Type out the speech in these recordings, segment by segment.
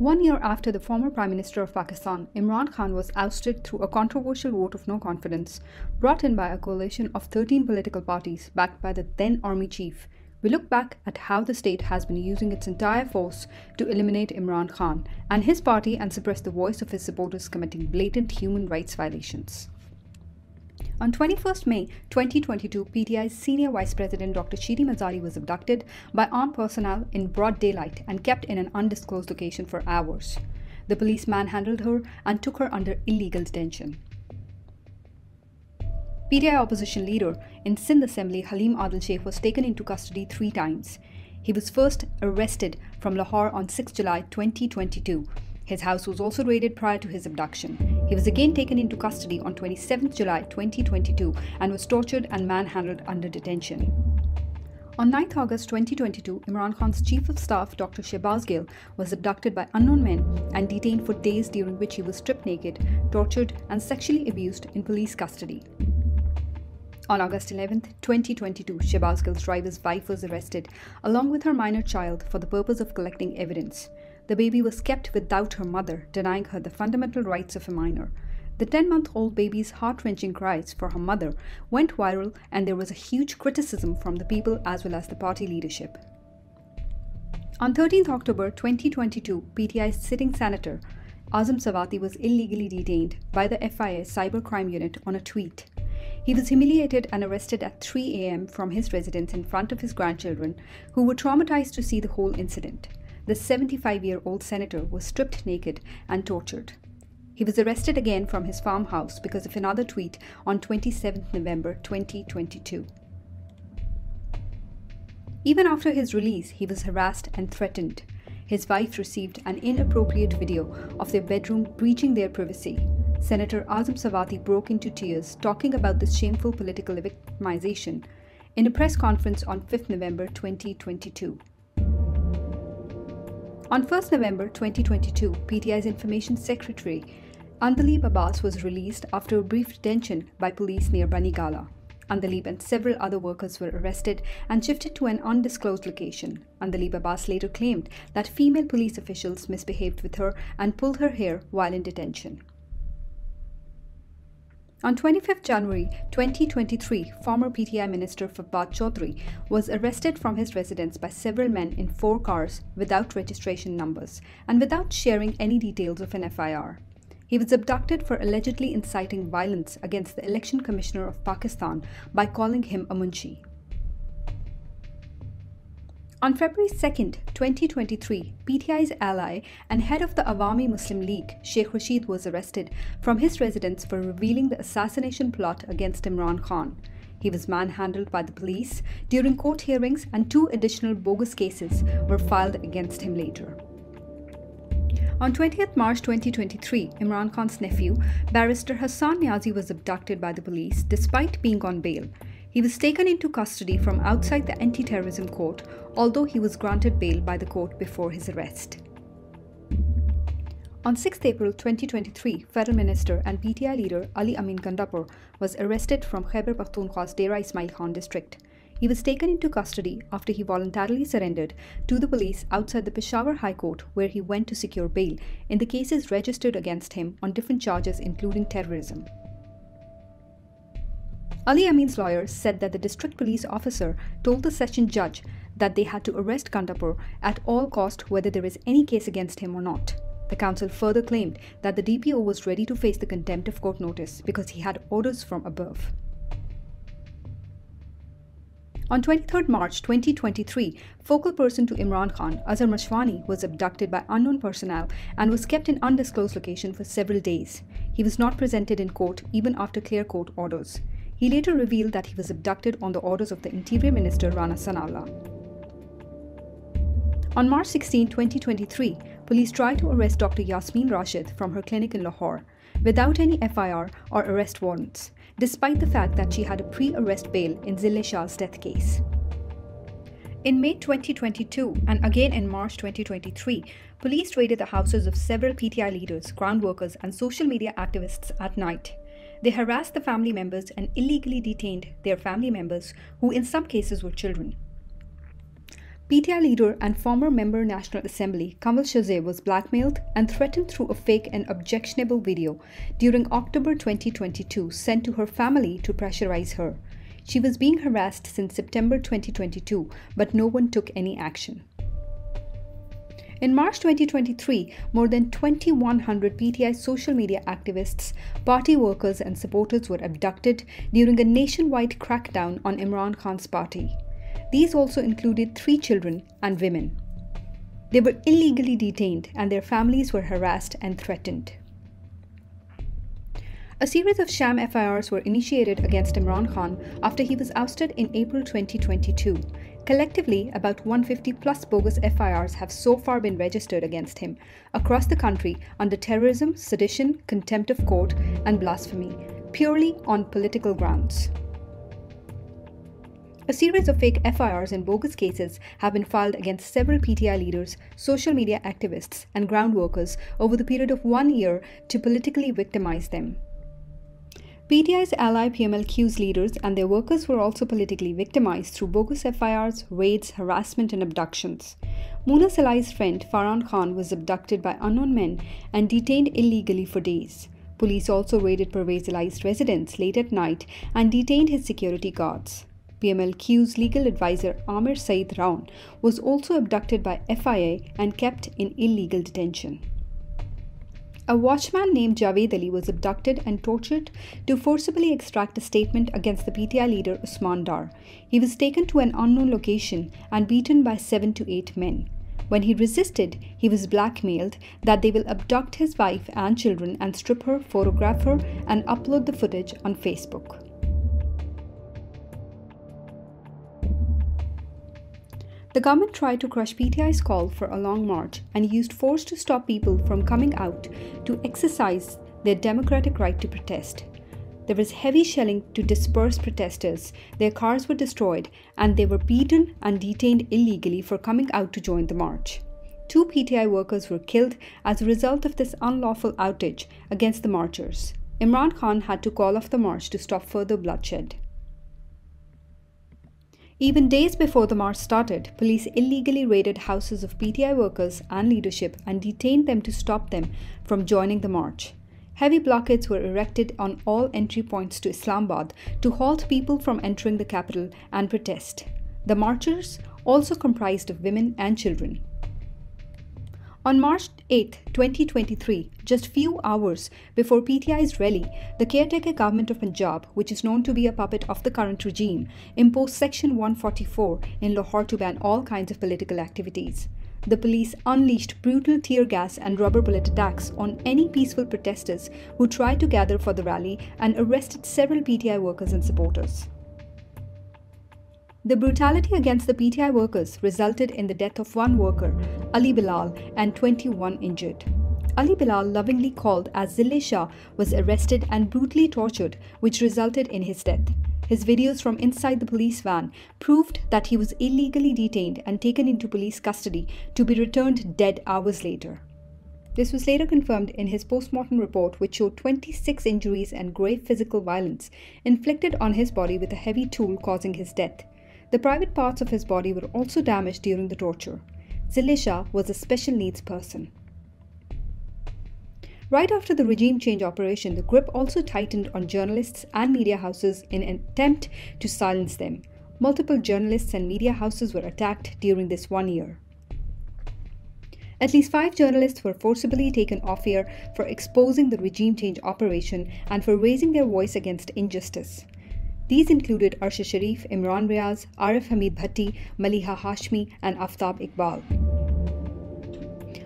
1 year after the former Prime Minister of Pakistan, Imran Khan, was ousted through a controversial vote of no confidence brought in by a coalition of 13 political parties backed by the then army chief, we look back at how the state has been using its entire force to eliminate Imran Khan and his party and suppress the voice of his supporters committing blatant human rights violations. On 21st May 2022, PTI's senior vice president Dr. Shiri Mazari was abducted by armed personnel in broad daylight and kept in an undisclosed location for hours. The police manhandled her and took her under illegal detention. PTI opposition leader in Sindh Assembly Halim Adil Sheikh was taken into custody 3 times. He was first arrested from Lahore on 6 July 2022. His house was also raided prior to his abduction. He was again taken into custody on 27 July 2022 and was tortured and manhandled under detention. On 9 August 2022, Imran Khan's Chief of Staff Dr. Shehbaz Gill was abducted by unknown men and detained for days, during which he was stripped naked, tortured and sexually abused in police custody. On August 11, 2022, Shehbaz Gill's driver's wife was arrested along with her minor child for the purpose of collecting evidence. The baby was kept without her mother, denying her the fundamental rights of a minor. The 10-month-old baby's heart-wrenching cries for her mother went viral, and there was a huge criticism from the people as well as the party leadership. On 13 October 2022, PTI's sitting senator Azam Sawati was illegally detained by the FIA Cybercrime Unit on a tweet. He was humiliated and arrested at 3 a.m. from his residence in front of his grandchildren, who were traumatized to see the whole incident. The 75-year-old senator was stripped naked and tortured. He was arrested again from his farmhouse because of another tweet on 27 November 2022. Even after his release, he was harassed and threatened. His wife received an inappropriate video of their bedroom breaching their privacy. Senator Azam Sawati broke into tears talking about this shameful political victimization in a press conference on 5 November 2022. On 1 November 2022, PTI's Information Secretary Andalib Abbas was released after a brief detention by police near Bani Gala. Andalib and several other workers were arrested and shifted to an undisclosed location. Andalib Abbas later claimed that female police officials misbehaved with her and pulled her hair while in detention. On 25 January 2023, former PTI Minister Fawad Chaudhry was arrested from his residence by several men in 4 cars without registration numbers and without sharing any details of an FIR. He was abducted for allegedly inciting violence against the Election Commissioner of Pakistan by calling him a munshi. On February 2, 2023, PTI's ally and head of the Awami Muslim League, Sheikh Rashid, was arrested from his residence for revealing the assassination plot against Imran Khan. He was manhandled by the police during court hearings, and 2 additional bogus cases were filed against him later. On 20th March 2023, Imran Khan's nephew, Barrister Hassan Niazi, was abducted by the police despite being on bail. He was taken into custody from outside the anti-terrorism court, although he was granted bail by the court before his arrest. On 6 April 2023, Federal Minister and PTI leader Ali Amin Gandapur was arrested from Khyber Pakhtunkhwa's Dera Ismail Khan district. He was taken into custody after he voluntarily surrendered to the police outside the Peshawar High Court, where he went to secure bail in the cases registered against him on different charges including terrorism. Ali Amin's lawyers said that the district police officer told the session judge that they had to arrest Gandapur at all cost, whether there is any case against him or not. The council further claimed that the DPO was ready to face the contempt of court notice because he had orders from above. On 23 March 2023, focal person to Imran Khan, Azhar Mashwani, was abducted by unknown personnel and was kept in undisclosed location for several days. He was not presented in court even after clear court orders. He later revealed that he was abducted on the orders of the Interior Minister Rana Sanalla. On March 16, 2023, police tried to arrest Dr. Yasmin Rashid from her clinic in Lahore without any FIR or arrest warrants, despite the fact that she had a pre-arrest bail in Zille Shah's death case. In May 2022 and again in March 2023, police raided the houses of several PTI leaders, ground workers, and social media activists at night. They harassed the family members and illegally detained their family members, who in some cases were children. PTI leader and former member National Assembly Kamal Shazay was blackmailed and threatened through a fake and objectionable video during October 2022 sent to her family to pressurize her. She was being harassed since September 2022, but no one took any action. In March 2023, more than 2,100 PTI social media activists, party workers and supporters were abducted during a nationwide crackdown on Imran Khan's party. These also included 3 children and women. They were illegally detained and their families were harassed and threatened. A series of sham FIRs were initiated against Imran Khan after he was ousted in April 2022. Collectively, about 150 plus bogus FIRs have so far been registered against him across the country under terrorism, sedition, contempt of court, and blasphemy, purely on political grounds. A series of fake FIRs and bogus cases have been filed against several PTI leaders, social media activists, and ground workers over the period of 1 year to politically victimize them. PTI's ally PMLQ's leaders and their workers were also politically victimized through bogus FIRs, raids, harassment, and abductions. Muna Salai's friend Farhan Khan was abducted by unknown men and detained illegally for days. Police also raided Pervez Alai's residence late at night and detained his security guards. PMLQ's legal advisor Amir Saeed Raun was also abducted by FIA and kept in illegal detention. A watchman named Javed Ali was abducted and tortured to forcibly extract a statement against the PTI leader Usman Dar. He was taken to an unknown location and beaten by 7 to 8 men. When he resisted, he was blackmailed that they will abduct his wife and children and strip her, photograph her, and upload the footage on Facebook. The government tried to crush PTI's call for a long march and used force to stop people from coming out to exercise their democratic right to protest. There was heavy shelling to disperse protesters, their cars were destroyed, and they were beaten and detained illegally for coming out to join the march. 2 PTI workers were killed as a result of this unlawful outrage against the marchers. Imran Khan had to call off the march to stop further bloodshed. Even days before the march started, police illegally raided houses of PTI workers and leadership and detained them to stop them from joining the march. Heavy blockades were erected on all entry points to Islamabad to halt people from entering the capital and protest. The marchers also comprised of women and children. On March 8, 2023, just few hours before PTI's rally, the caretaker government of Punjab, which is known to be a puppet of the current regime, imposed Section 144 in Lahore to ban all kinds of political activities. The police unleashed brutal tear gas and rubber bullet attacks on any peaceful protesters who tried to gather for the rally and arrested several PTI workers and supporters. The brutality against the PTI workers resulted in the death of 1 worker, Ali Bilal, and 21 injured. Ali Bilal, lovingly called as Zille Shah, was arrested and brutally tortured, which resulted in his death. His videos from inside the police van proved that he was illegally detained and taken into police custody to be returned dead hours later. This was later confirmed in his post-mortem report, which showed 26 injuries and grave physical violence inflicted on his body with a heavy tool causing his death. The private parts of his body were also damaged during the torture. Zille Shah was a special needs person. Right after the regime change operation, the grip also tightened on journalists and media houses in an attempt to silence them. Multiple journalists and media houses were attacked during this 1 year. At least 5 journalists were forcibly taken off air for exposing the regime change operation and for raising their voice against injustice. These included Arsha Sharif, Imran Riaz, Arif Hamid Bhatti, Maliha Hashmi, and Aftab Iqbal.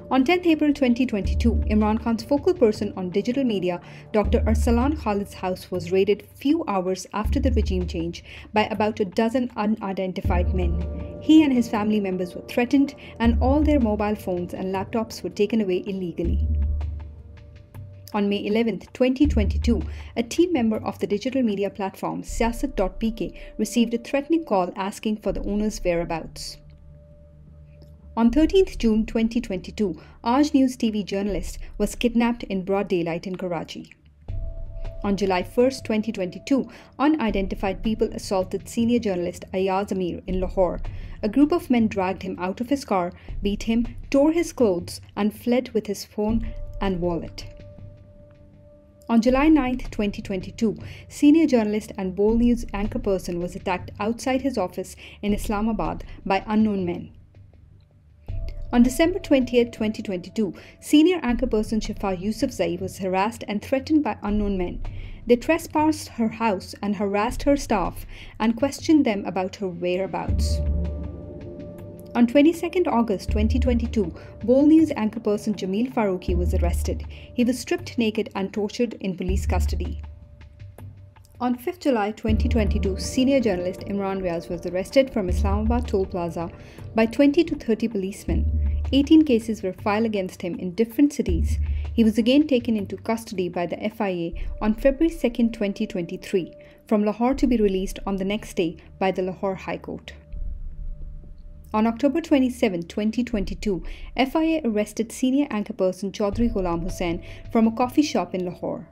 On 10 April 2022, Imran Khan's focal person on digital media, Dr. Arsalan Khalid's house was raided few hours after the regime change by about a dozen unidentified men. He and his family members were threatened, and all their mobile phones and laptops were taken away illegally. On May 11, 2022, a team member of the digital media platform Siyasat.pk received a threatening call asking for the owner's whereabouts. On 13 June 2022, Aaj News TV journalist was kidnapped in broad daylight in Karachi. On July 1, 2022, unidentified people assaulted senior journalist Ayaz Amir in Lahore. a group of men dragged him out of his car, beat him, tore his clothes, and fled with his phone and wallet. On July 9, 2022, senior journalist and Bold News anchor person was attacked outside his office in Islamabad by unknown men. On December 20, 2022, senior anchor person Shifa Yousafzai was harassed and threatened by unknown men. They trespassed her house and harassed her staff and questioned them about her whereabouts. On 22 August 2022, Bold News anchor person Jameel Farooqi was arrested. He was stripped naked and tortured in police custody. On 5 July 2022, senior journalist Imran was arrested from Islamabad Toll Plaza by 20 to 30 policemen. 18 cases were filed against him in different cities. He was again taken into custody by the FIA on February 2, 2023, from Lahore to be released on the next day by the Lahore High Court. On October 27, 2022, FIA arrested senior anchor person Chaudhry Ghulam Hussain from a coffee shop in Lahore.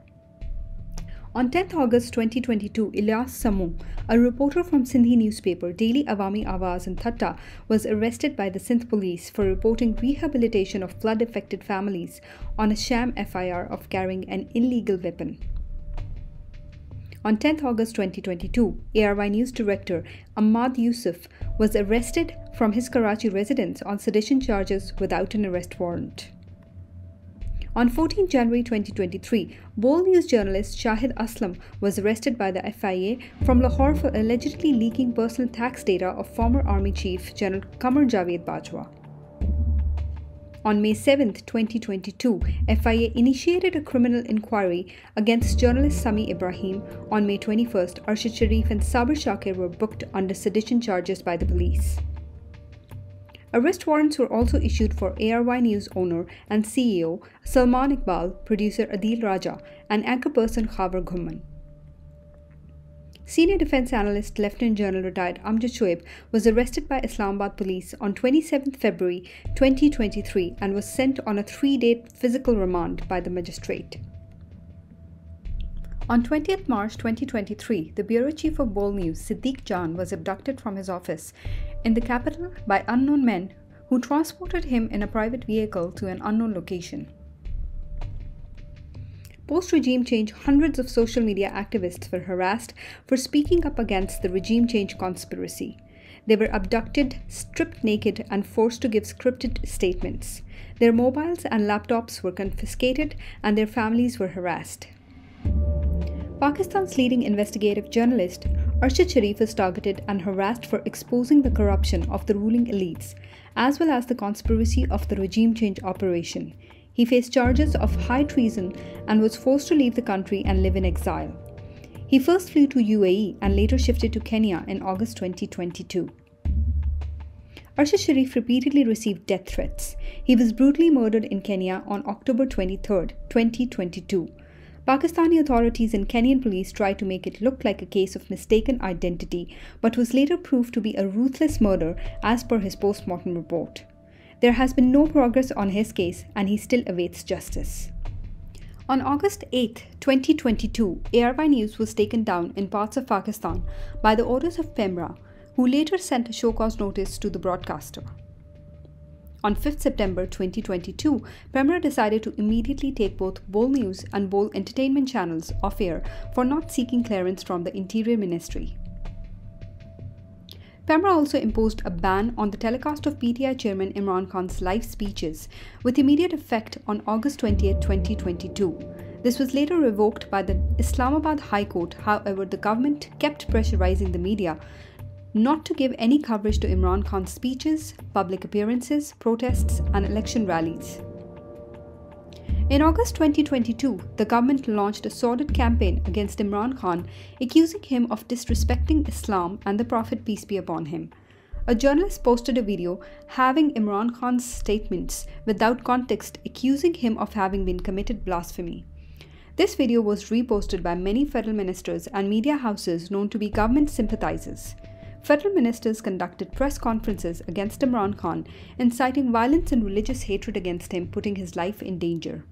On 10 August 2022, Ilyas Sammu, a reporter from Sindhi newspaper Daily Awami Awaz in Thatta, was arrested by the Sindh police for reporting rehabilitation of flood-affected families on a sham FIR of carrying an illegal weapon. On 10 August 2022, ARY News director Ahmad Yusuf was arrested from his Karachi residence on sedition charges without an arrest warrant. On 14 January 2023, Bold News journalist Shahid Aslam was arrested by the FIA from Lahore for allegedly leaking personal tax data of former Army Chief General Qamar Javed Bajwa. On May 7, 2022, FIA initiated a criminal inquiry against journalist Sami Ibrahim. On May 21, Arshad Sharif and Sabir Shakir were booked under sedition charges by the police. Arrest warrants were also issued for ARY News owner and CEO Salman Iqbal, producer Adil Raja, and anchor person Khabar Ghumman. Senior defense analyst Lieutenant General retired Amjad Shoaib was arrested by Islamabad police on 27 February 2023 and was sent on a 3-day physical remand by the magistrate. On 20 March 2023, the bureau chief of Bold News, Siddiq Jan, was abducted from his office in the capital by unknown men who transported him in a private vehicle to an unknown location. Post-regime change, hundreds of social media activists were harassed for speaking up against the regime change conspiracy. They were abducted, stripped naked, and forced to give scripted statements. Their mobiles and laptops were confiscated, and their families were harassed. Pakistan's leading investigative journalist Arshad Sharif is targeted and harassed for exposing the corruption of the ruling elites, as well as the conspiracy of the regime change operation. He faced charges of high treason and was forced to leave the country and live in exile. He first flew to UAE and later shifted to Kenya in August 2022. Arshad Sharif repeatedly received death threats. He was brutally murdered in Kenya on October 23, 2022. Pakistani authorities and Kenyan police tried to make it look like a case of mistaken identity, but was later proved to be a ruthless murder as per his post-mortem report. There has been no progress on his case and he still awaits justice. On August 8, 2022, ARY News was taken down in parts of Pakistan by the orders of PEMRA, who later sent a show-cause notice to the broadcaster. On 5 September 2022, PEMRA decided to immediately take both Bold News and Bold Entertainment channels off air for not seeking clearance from the Interior Ministry. PEMRA also imposed a ban on the telecast of PTI chairman Imran Khan's live speeches, with immediate effect on August 20, 2022. This was later revoked by the Islamabad High Court. However, the government kept pressurizing the media not to give any coverage to Imran Khan's speeches, public appearances, protests, and election rallies. In August 2022, the government launched a sordid campaign against Imran Khan, accusing him of disrespecting Islam and the Prophet, peace be upon him. A journalist posted a video having Imran Khan's statements without context, accusing him of having been committed blasphemy. This video was reposted by many federal ministers and media houses known to be government sympathizers. Federal ministers conducted press conferences against Imran Khan, inciting violence and religious hatred against him, putting his life in danger.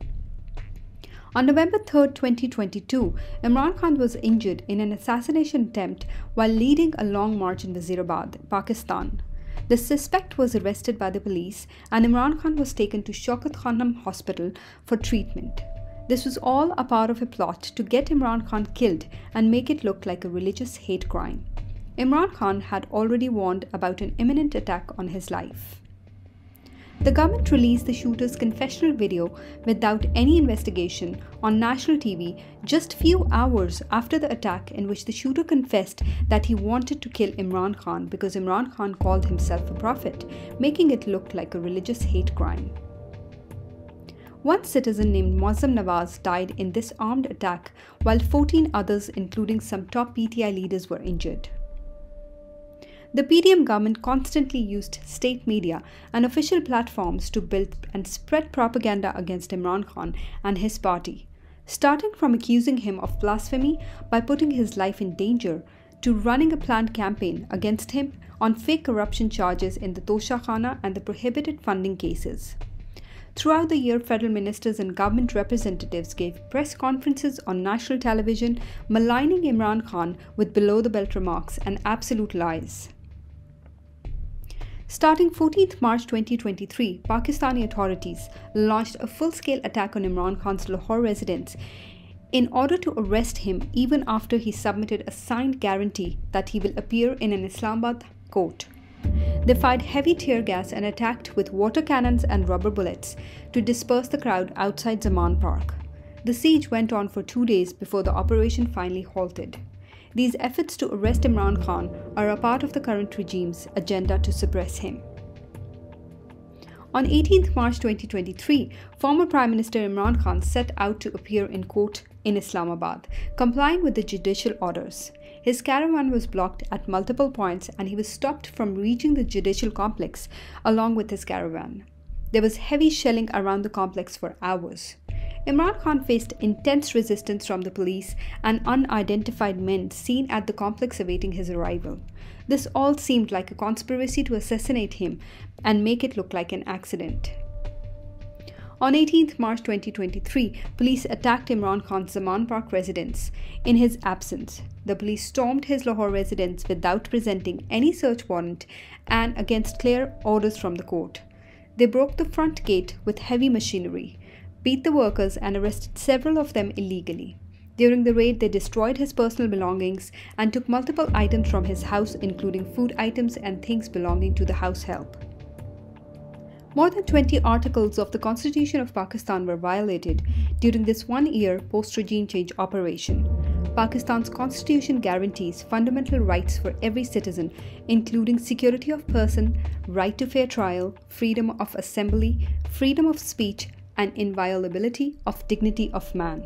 On November 3, 2022, Imran Khan was injured in an assassination attempt while leading a long march in Wazirabad, Pakistan. The suspect was arrested by the police and Imran Khan was taken to Shaukat Khanam Hospital for treatment. This was all a part of a plot to get Imran Khan killed and make it look like a religious hate crime. Imran Khan had already warned about an imminent attack on his life. The government released the shooter's confessional video without any investigation on national TV just few hours after the attack, in which the shooter confessed that he wanted to kill Imran Khan because Imran Khan called himself a prophet, making it look like a religious hate crime. One citizen named Muazzam Nawaz died in this armed attack, while 14 others, including some top PTI leaders, were injured. The PDM government constantly used state media and official platforms to build and spread propaganda against Imran Khan and his party, starting from accusing him of blasphemy by putting his life in danger to running a planned campaign against him on fake corruption charges in the Tosha Khana and the prohibited funding cases. Throughout the year, federal ministers and government representatives gave press conferences on national television, maligning Imran Khan with below-the-belt remarks and absolute lies. Starting 14th March 2023, Pakistani authorities launched a full-scale attack on Imran Khan's Lahore residence in order to arrest him even after he submitted a signed guarantee that he will appear in an Islamabad court. They fired heavy tear gas and attacked with water cannons and rubber bullets to disperse the crowd outside Zaman Park. The siege went on for 2 days before the operation finally halted. These efforts to arrest Imran Khan are a part of the current regime's agenda to suppress him. On 18th March 2023, former Prime Minister Imran Khan set out to appear in court in Islamabad, complying with the judicial orders. His caravan was blocked at multiple points and he was stopped from reaching the judicial complex along with his caravan. There was heavy shelling around the complex for hours. Imran Khan faced intense resistance from the police and unidentified men seen at the complex awaiting his arrival. This all seemed like a conspiracy to assassinate him and make it look like an accident. On 18th March 2023, police attacked Imran Khan's Zaman Park residence in his absence. The police stormed his Lahore residence without presenting any search warrant and against clear orders from the court. They broke the front gate with heavy machinery, beat the workers and arrested several of them illegally. During the raid, they destroyed his personal belongings and took multiple items from his house, including food items and things belonging to the house help. More than 20 articles of the Constitution of Pakistan were violated during this 1-year post-regime change operation. Pakistan's constitution guarantees fundamental rights for every citizen, including security of person, right to fair trial, freedom of assembly, freedom of speech, and inviolability of dignity of man.